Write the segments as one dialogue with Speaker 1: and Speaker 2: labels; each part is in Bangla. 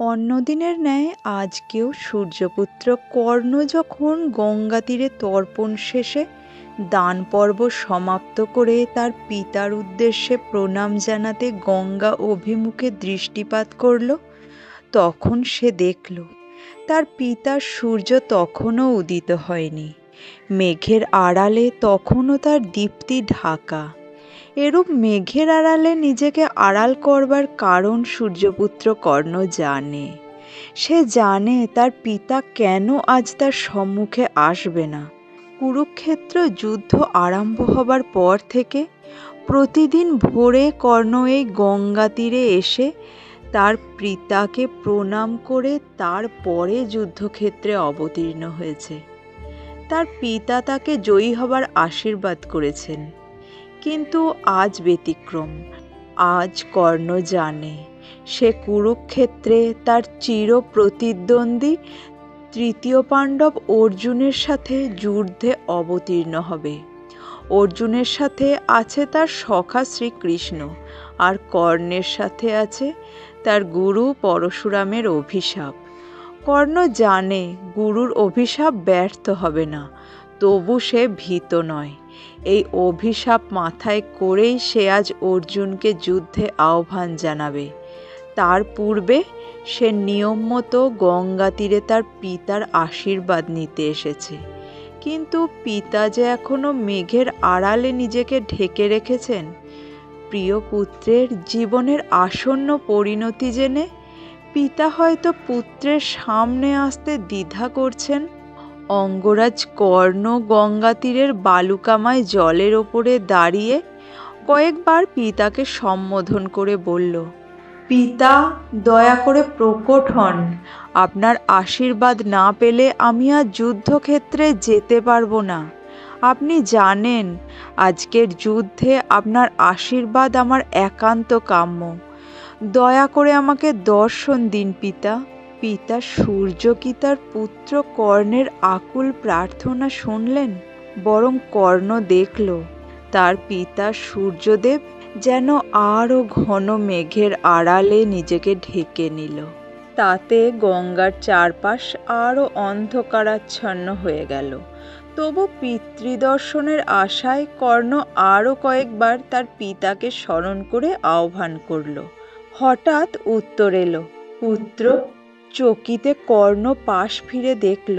Speaker 1: অন্যদিনের ন্যায় আজকেও সূর্যপুত্র কর্ণ যখন গঙ্গা তীরে তর্পণ শেষে দান পর্ব সমাপ্ত করে তার পিতার উদ্দেশ্যে প্রণাম জানাতে গঙ্গা অভিমুখে দৃষ্টিপাত করল, তখন সে দেখল তার পিতার সূর্য তখনও উদিত হয়নি। মেঘের আড়ালে তখনও তার দীপ্তি ঢাকা। এরূপ মেঘের আড়ালে নিজেকে আড়াল করবার কারণ সূর্যপুত্র কর্ণ জানে। সে জানে তার পিতা কেন আজ তার সম্মুখে আসবে না। কুরুক্ষেত্র যুদ্ধ আরম্ভ হবার পর থেকে প্রতিদিন ভোরে কর্ণ এই গঙ্গা তীরে এসে তার পিতাকে প্রণাম করে তারপরে যুদ্ধক্ষেত্রে অবতীর্ণ হয়েছে। তার পিতা তাকে জয়ী হবার আশীর্বাদ করেছেন, কিন্তু আজ ব্যতিক্রম। আজ কর্ণ জানে সে কুরুক্ষেত্রে তার চির প্রতিদ্বন্দ্বী তৃতীয় পাণ্ডব অর্জুনের সাথে যুদ্ধে অবতীর্ণ হবে। অর্জুনের সাথে আছে তার সখা শ্রীকৃষ্ণ, আর কর্ণের সাথে আছে তার গুরু পরশুরামের অভিশাপ। কর্ণ জানে গুরুর অভিশাপ ব্যর্থ হবে না, তবু সে ভীত নয়। এই অভিশাপ মাথায় করেই সে আজ অর্জুনকে যুদ্ধে আহ্বান জানাবে। তার পূর্বে সে নিয়ম মতো গঙ্গা তীরে তার পিতার আশীর্বাদ নিতে এসেছে। কিন্তু পিতা যে এখনো মেঘের আড়ালে নিজেকে ঢেকে রেখেছেন। প্রিয় পুত্রের জীবনের আসন্ন পরিণতি জেনে পিতা হয়তো পুত্রের সামনে আসতে দ্বিধা করছেন। অঙ্গরাজ কর্ণ গঙ্গা তীরের বালুকাময় জলের ওপরে দাঁড়িয়ে কয়েকবার পিতাকে সম্বোধন করে বলল, পিতা, দয়া করে প্রকট হন। আপনার আশীর্বাদ না পেলে আমি আজ যুদ্ধক্ষেত্রে যেতে পারবো না। আপনি জানেন আজকের যুদ্ধে আপনার আশীর্বাদ আমার একান্ত কাম্য। দয়া করে আমাকে দর্শন দিন পিতা। পিতা সূর্য কি তার পুত্র কর্ণের আকুল প্রার্থনা শুনলেন? বরং কর্ণ দেখল তার পিতা সূর্যদেব যেন আরও ঘন মেঘের আড়ালে নিজেকে ঢেকে নিল। তাতে গঙ্গার চারপাশ আরও অন্ধকারাচ্ছন্ন হয়ে গেল। তবু পিতৃদর্শনের আশায় কর্ণ আরও কয়েকবার তার পিতাকে স্মরণ করে আহ্বান করল। হঠাৎ উত্তর এলো, পুত্র। চকিতে কর্ণ পাশ ফিরে দেখল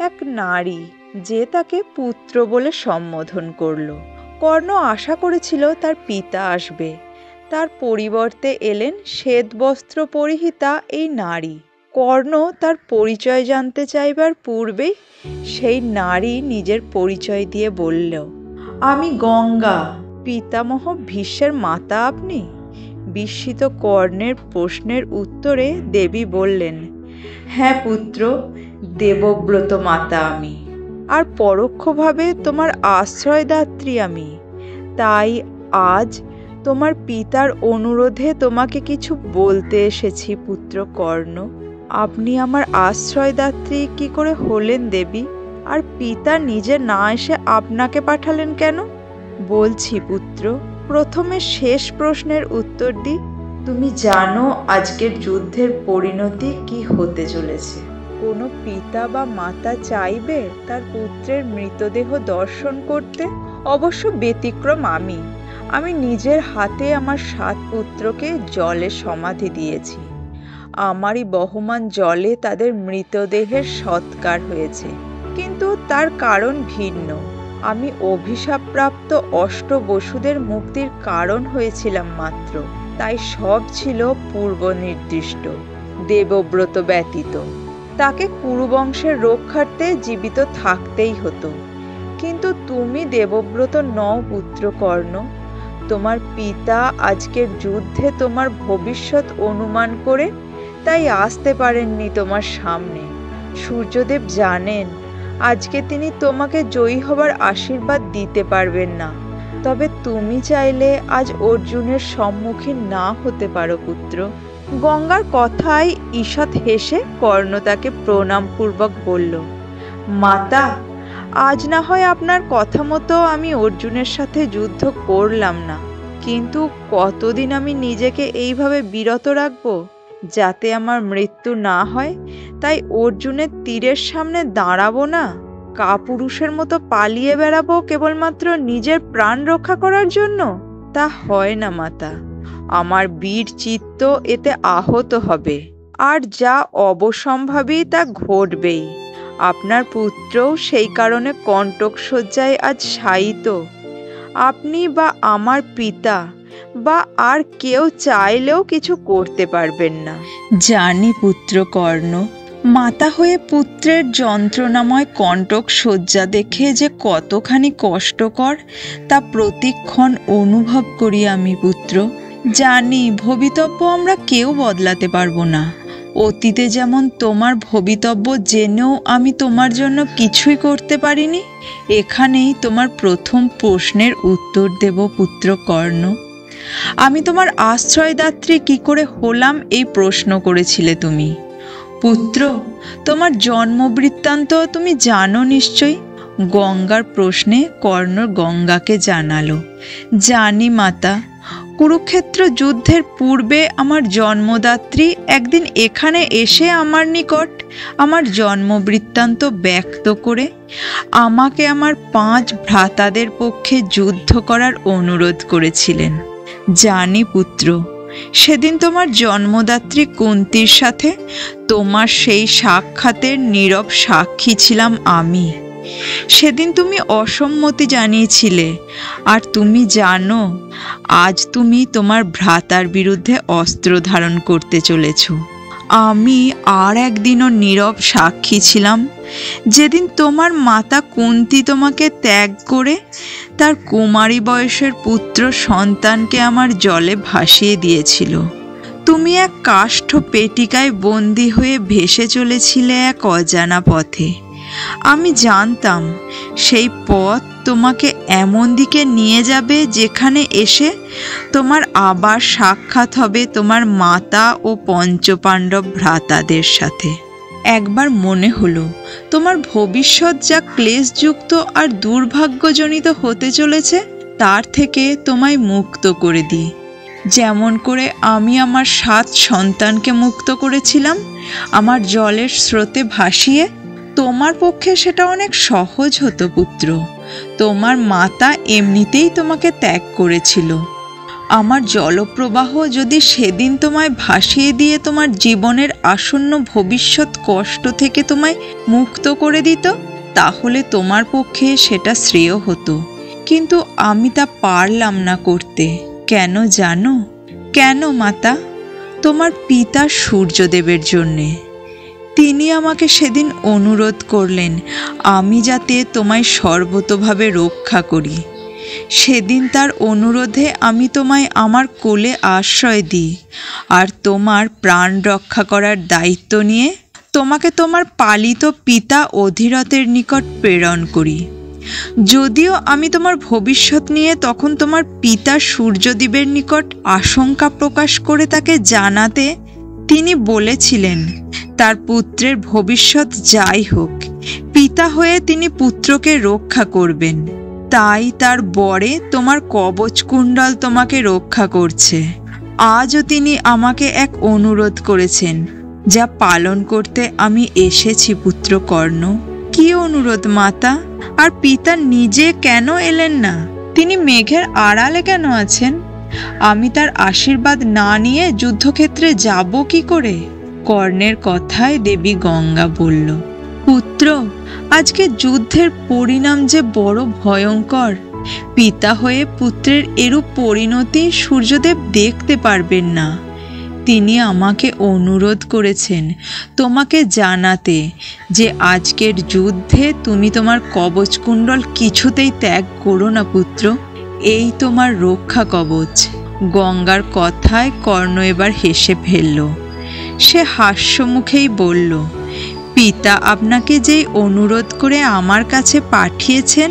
Speaker 1: এক নারী, যে তাকে পুত্র বলে সম্বোধন করল। কর্ণ আশা করেছিল তার পিতা আসবে, তার পরিবর্তে এলেন শ্বেতবস্ত্র পরিহিতা এই নারী। কর্ণ তার পরিচয় জানতে চাইবার পূর্বেই সেই নারী নিজের পরিচয় দিয়ে বলল, আমি গঙ্গা, পিতামহ ভীষ্মের মাতা আপনি? বিস্মিত কর্ণের প্রশ্নের উত্তরে দেবী বললেন, হ্যাঁ পুত্র, দেবব্রত মাতা আমি, আর পরোক্ষভাবে তোমার আশ্রয়দাত্রী আমি। তাই আজ তোমার পিতার অনুরোধে তোমাকে কিছু বলতে এসেছি পুত্র কর্ণ। আপনি আমার আশ্রয়দাত্রী কি করে হলেন দেবী? আর পিতা নিজে না এসে আপনাকে পাঠালেন কেন? বলছি পুত্র, প্রথমে শেষ প্রশ্নের উত্তর দিই। তুমি জানো আজকের যুদ্ধের পরিণতি কি হতে চলেছে? কোনো পিতা বা মাতা চাইবে তার পুত্রের মৃতদেহ দর্শন করতে? অবশ্য ব্যতিক্রম আমি নিজের হাতে আমার 7 পুত্রকে জলে সমাধি দিয়েছি। আমারই বহমান জলে তাদের মৃতদেহের সৎকার হয়েছে, কিন্তু তার কারণ ভিন্ন। আমি অভিশাপপ্রাপ্ত অষ্টবসুদের মুক্তির কারণ হয়েছিলাম মাত্র, তাই সব ছিল পূর্ব নির্দিষ্ট। দেবব্রত ব্যতীত তাকে কুরুবংশের রক্ষার্থে জীবিত থাকতেই হতো। কিন্তু তুমি দেবব্রত নও পুত্র কর্ণ। তোমার পিতা আজকের যুদ্ধে তোমার ভবিষ্যৎ অনুমান করে তাই আসতে পারেননি তোমার সামনে। সূর্যদেব জানেন আজকে তিনি তোমাকে জয়ী হবার আশীর্বাদ দিতে পারবেন না। তবে তুমি চাইলে আজ অর্জুনের সম্মুখীন না হতে পারো পুত্র। গঙ্গার কথায় ঈষৎ হেসে কর্ণ তাকে প্রণামপূর্বক বলল, মাতা, আজ না হয় আপনার কথা মতো আমি অর্জুনের সাথে যুদ্ধ করলাম না, কিন্তু কতদিন আমি নিজেকে এইভাবে বিরত রাখবো? যাতে আমার মৃত্যু না হয় তাই অর্জুনের তীরের সামনে দাঁড়াবো না, কাপুরুষের মতো পালিয়ে বেড়াবো কেবলমাত্র নিজের প্রাণ রক্ষা করার জন্য? তা হয় না মাতা। আমার বীর চিত্ত এতে আহত হবে, আর যা অবসম্ভাবী তা ঘটবেই। আপনার পুত্রও সেই কারণে কণ্টক শয্যায় আজ শায়িত। আপনি বা আমার পিতা বা আর কেউ চাইলেও কিছু করতে পারবেন না। জানি পুত্র কর্ণ, মাতা হয়ে পুত্রের যন্ত্রণাময় কণ্টক শয্যা দেখে যে কতখানি কষ্টকর তা প্রতিক্ষণ অনুভব করি আমি পুত্র। জানি ভবিতব্য আমরা কেউ বদলাতে পারবো না। অতীতে যেমন তোমার ভবিতব্য জেনেও আমি তোমার জন্য কিছুই করতে পারিনি, এখানেই তোমার প্রথম প্রশ্নের উত্তর দেব পুত্র কর্ণ। আমি তোমার আশ্রয়দাত্রী কি করে হলাম এই প্রশ্ন করেছিলে তুমি। পুত্র, তোমার জন্মবৃত্তান্ত তুমি জানো নিশ্চয়ই। গঙ্গার প্রশ্নে কর্ণ গঙ্গাকে জানালো, জানি মাতা। কুরুক্ষেত্র যুদ্ধের পূর্বে আমার জন্মদাত্রী একদিন এখানে এসে আমার নিকট আমার জন্মবৃত্তান্ত ব্যক্ত করে আমাকে আমার 5 ভ্রাতাদের পক্ষে যুদ্ধ করার অনুরোধ করেছিলেন। জানি পুত্র, সেদিন তোমার জন্মদাত্রী কুন্তির সাথে তোমার সেই সাক্ষাতের নীরব সাক্ষী ছিলাম আমি। সেদিন তুমি অসম্মতি জানিয়েছিলে, আর তুমি জানো আজ তুমি তোমার ভ্রাতার বিরুদ্ধে অস্ত্র ধারণ করতে চলেছ। আমি আর একদিনও নীরব সাক্ষী ছিলাম, যেদিন তোমার মাতা কুন্তি তোমাকে ত্যাগ করে তার কুমারী বয়সের পুত্র সন্তানকে আমার জলে ভাসিয়ে দিয়েছিল। তুমি এক কাষ্ঠ পেটিকায় বন্দী হয়ে ভেসে চলেছিলে এক অজানা পথে। আমি জানতাম সেই পথ তোমাকে এমন দিকে নিয়ে যাবে যেখানে এসে তোমার আবার সাক্ষাৎ হবে তোমার মাতা ও পঞ্চপাণ্ডব ভ্রাতাদের সাথে। একবার মনে হলো তোমার ভবিষ্যৎ যা ক্লেশযুক্ত আর দুর্ভাগ্যজনিত হতে চলেছে তার থেকে তোমায় মুক্ত করে দিই, যেমন করে আমি আমার 7 সন্তানকে মুক্ত করেছিলাম আমার জলের স্রোতে ভাসিয়ে। তোমার পক্ষে সেটা অনেক সহজ হতো পুত্র। তোমার মাতা এমনিতেই তোমাকে ত্যাগ করেছিল। আমার জলপ্রবাহ যদি সেদিন তোমায় ভাসিয়ে দিয়ে তোমার জীবনের আসন্ন ভবিষ্যৎ কষ্ট থেকে তোমায় মুক্ত করে দিত, তাহলে তোমার পক্ষে সেটা শ্রেয় হতো। কিন্তু আমি তা পারলাম না করতে। কেন জানো? কেন মাতা? তোমার পিতা সূর্যদেবের জন্যে। তিনি আমাকে সেদিন অনুরোধ করলেন আমি যাতে তোমায় সর্বতোভাবে রক্ষা করি। সেদিন তার অনুরোধে আমি তোমায় আমার কোলে আশ্রয় দিই, আর তোমার প্রাণ রক্ষা করার দায়িত্ব নিয়ে তোমাকে তোমার পালিত পিতা অধিরথের নিকট প্রেরণ করি। যদিও আমি তোমার ভবিষ্যৎ নিয়ে তখন তোমার পিতা সূর্যদেবের নিকট আশঙ্কা প্রকাশ করে তাকে জানাতে তিনি বলেছিলেন তার পুত্রের ভবিষ্যৎ যাই হোক, পিতা হয়ে তিনি পুত্রকে রক্ষা করবেন। তাই তার বরে তোমার কবচকুণ্ডল তোমাকে রক্ষা করছে। আজও তিনি আমাকে এক অনুরোধ করেছেন, যা পালন করতে আমি এসেছি পুত্র কর্ণ। কি অনুরোধ মাতা? আর পিতা নিজে কেন এলেন না? তিনি মেঘের আড়ালে কেন আছেন? আমি তার আশীর্বাদ না নিয়ে যুদ্ধক্ষেত্রে যাব কি করে? কর্ণের কথায় দেবী গঙ্গা বলল, পুত্র, আজকে যুদ্ধের পরিণাম যে বড় ভয়ঙ্কর। পিতা হয়ে পুত্রের এরূপ পরিণতি সূর্যদেব দেখতে পারবেন না। তিনি আমাকে অনুরোধ করেছেন তোমাকে জানাতে যে আজকের যুদ্ধে তুমি তোমার কবচকুণ্ডল কিছুতেই ত্যাগ করো না পুত্র। এই তোমার রক্ষা কবচ। গঙ্গার কথায় কর্ণ এবার হেসে ফেলল। সে হাস্যমুখেই বলল, পিতা আপনাকে যেই অনুরোধ করে আমার কাছে পাঠিয়েছেন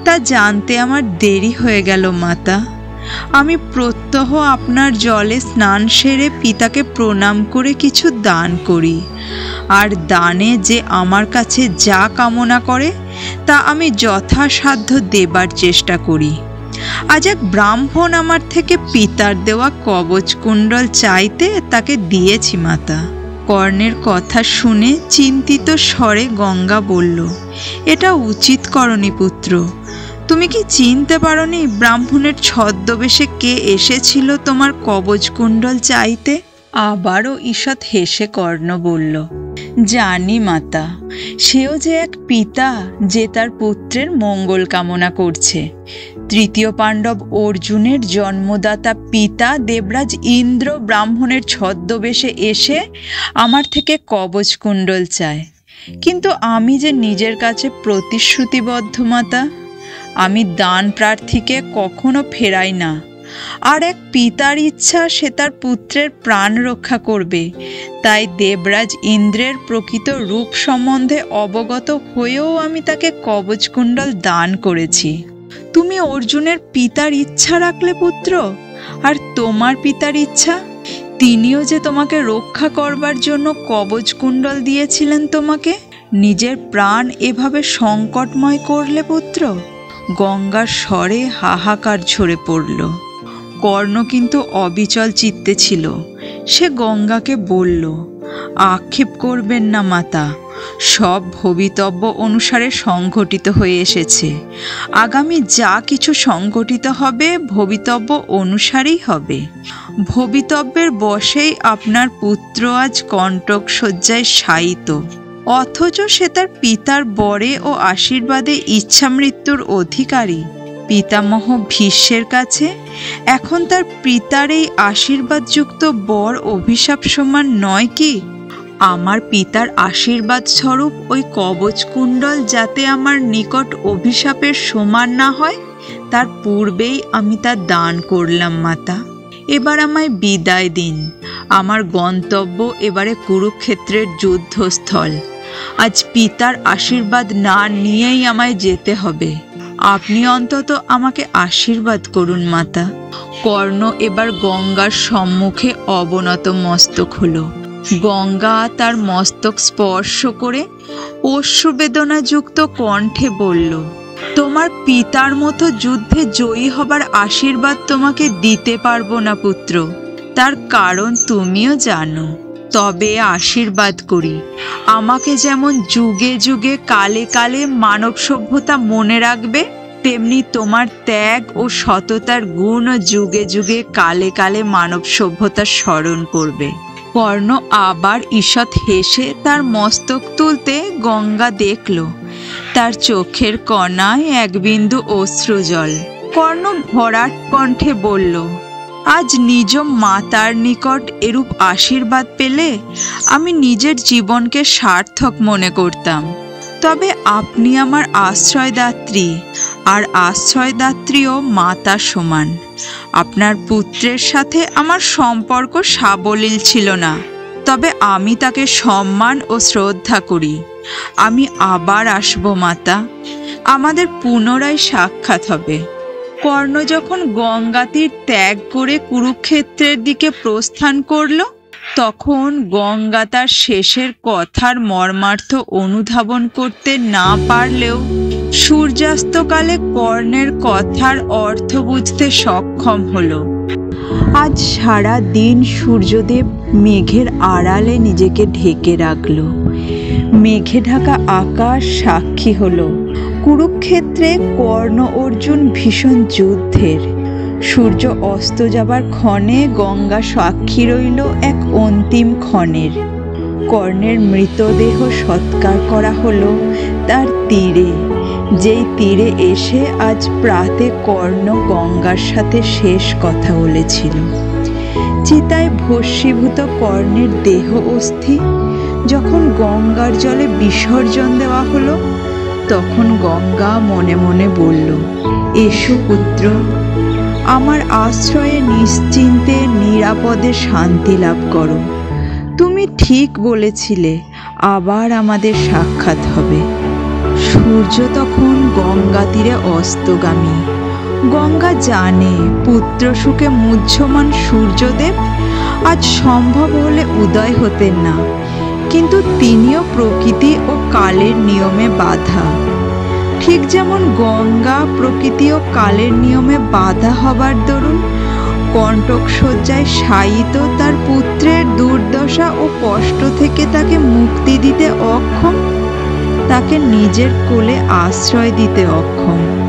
Speaker 1: তা জানতে আমার দেরি হয়ে গেল মাতা। আমি প্রত্যহ আপনার জলে স্নান সেরে পিতাকে প্রণাম করে কিছু দান করি, আর দানে যে আমার কাছে যা কামনা করে তা আমি যথাসাধ্য দেবার চেষ্টা করি। আজ এক ব্রাহ্মণ আমার থেকে পিতার দেওয়া কবচকুণ্ডল চাইতে তাকে দিয়েছি মাতা। কর্ণের কথা শুনে চিন্তিত স্বরে গঙ্গা বলল, এটা উচিত করনি পুত্র। তুমি কি চিনতে পারোনি ব্রাহ্মণের ছদ্মবেশে কে এসেছিল তোমার কবচকুণ্ডল চাইতে? আবারও ঈষৎ হেসে কর্ণ বলল, জানি মাতা, সেও যে এক পিতা যে তার পুত্রের মঙ্গল কামনা করছে। তৃতীয় পাণ্ডব অর্জুনের জন্মদাতা পিতা দেবরাজ ইন্দ্র ব্রাহ্মণের ছদ্মবেশে এসে আমার থেকে কবচকুণ্ডল চায়। কিন্তু আমি যে নিজের কাছে প্রতিশ্রুতিবদ্ধ মাতা, আমি দান প্রার্থীকে কখনো ফেরাই না। আর এক পিতার ইচ্ছা সে তার পুত্রের প্রাণ রক্ষা করবে, তাই দেবরাজ ইন্দ্রের প্রকৃত রূপ সম্বন্ধে অবগত হয়েও আমি তাকে কবচকুণ্ডল দান করেছি। তুমি অর্জুনের পিতার ইচ্ছা রাখলে পুত্র, আর তোমার পিতার ইচ্ছা? তিনিও যে তোমাকে রক্ষা করবার জন্য কবচকুণ্ডল দিয়েছিলেন তোমাকে, নিজের প্রাণ এভাবে সংকটময় করলে পুত্র। গঙ্গার স্বরে হাহাকার ঝরে পড়ল। কর্ণ কিন্তু অবিচল চিত্তে ছিল। সে গঙ্গাকে বলল, আক্ষেপ করবেন না মাতা, সব ভবিতব্য অনুসারে সংঘটিত হয়ে এসেছে। আগামী যা কিছু সংঘটিত হবে ভবিতব্য অনুসারেই হবে। ভবিতব্যের বশেই আপনার পুত্র আজ কণ্টক শয্যায় শায়িত, অথচ সে তার পিতার বরে ও আশীর্বাদে ইচ্ছা মৃত্যুর অধিকারী। পিতামহ ভীষ্মের কাছে এখন তার পিতার এই আশীর্বাদযুক্ত বর অভিশাপ সমান নয় কি? আমার পিতার আশীর্বাদ স্বরূপ ওই কবচকুণ্ডল যাতে আমার নিকট অভিশাপের সমান না হয়, তার পূর্বেই আমি তা দান করলাম মাতা। এবার আমায় বিদায় দিন। আমার গন্তব্য এবারে কুরুক্ষেত্রের যুদ্ধস্থল। আজ পিতার আশীর্বাদ না নিয়েই আমায় যেতে হবে। আপনি অন্তত আমাকে আশীর্বাদ করুন মাতা। কর্ণ এবার গঙ্গার সম্মুখে অবনত মস্তক হলো। গঙ্গা তার মস্তক স্পর্শ করে অশ্রুবেদনাযুক্ত কণ্ঠে বলল, তোমার পিতার মতো যুদ্ধে জয়ী হবার আশীর্বাদ তোমাকে দিতে পারবো না পুত্র, তার কারণ তুমিও জানো। তবে আশীর্বাদ করি, আমাকে যেমন যুগে যুগে কালে কালে মানব সভ্যতা মনে রাখবে, তেমনি তোমার ত্যাগ ও সততার গুণ যুগে যুগে কালে কালে মানব সভ্যতা স্মরণ করবে। কর্ণ আবার ঈষৎ হেসে তার মস্তক তুলতে গঙ্গা দেখল তার চোখের কণায় এক বিন্দু অশ্রুজল। কর্ণ ভরাট কণ্ঠে বলল, আজ নিজ মাতার নিকট এরূপ আশীর্বাদ পেলে আমি নিজের জীবনকে সার্থক মনে করতাম। তবে আপনি আমার আশ্রয়দাত্রী, আর আশ্রয়দাত্রীও মাতা সমান। আপনার পুত্রের সাথে আমার সম্পর্ক সাবলীল ছিল না, তবে আমি তাকে সম্মান ও শ্রদ্ধা করি। আমি আবার আসব মাতা, আমাদের পুনরায় সাক্ষাৎ হবে। কর্ণ যখন গঙ্গা তীর ত্যাগ করে কুরুক্ষেত্রের দিকে প্রস্থান করল, তখন গঙ্গা তার শেষের কথার মর্মার্থ অনুধাবন করতে না পারলেও সূর্যাস্তকালে কর্ণের কথার অর্থ বুঝতে সক্ষম হলো। আজ সারা দিন সূর্যদেব মেঘের আড়ালে নিজেকে ঢেকে রাখল। মেঘে ঢাকা আকাশ সাক্ষী হলো কুরুক্ষেত্রে কর্ণ অর্জুন ভীষণ যুদ্ধের। সূর্য অস্ত যাবার ক্ষণে গঙ্গা সাক্ষী রইল এক অন্তিম ক্ষণের। কর্ণের মৃতদেহ সৎকার করা হলো তার তীরে, যেই তীরে এসে আজ প্রাতে কর্ণ গঙ্গার সাথে শেষ কথা বলেছিল। চিতায় ভস্মীভূত কর্ণের দেহ অস্থি যখন গঙ্গার জলে বিসর্জন দেওয়া হলো, তখন গঙ্গা মনে মনে বলল, এসো পুত্র, আমার আশ্রয়ে নিশ্চিন্তে নিরাপদে শান্তি লাভ করো। তুমি ঠিক বলেছিলে, আবার আমাদের সাক্ষাৎ হবে। সূর্য তখন গঙ্গা তীরে অস্তগামী। গঙ্গা জানে পুত্র সুখে মুহ্যমান সূর্যদেব আজ সম্ভব হলে উদয় হতেন না, কিন্তু তিনিও প্রকৃতি ও কালের নিয়মে বাঁধা। ঠিক যেমন গঙ্গা প্রকৃতি ও কালের নিয়মে বাধা হবার দরুন কণ্টক শয্যায় শায়িত তার পুত্রের দুর্দশা ও কষ্ট থেকে তাকে মুক্তি দিতে অক্ষম, তাকে নিজের কোলে আশ্রয় দিতে অক্ষম।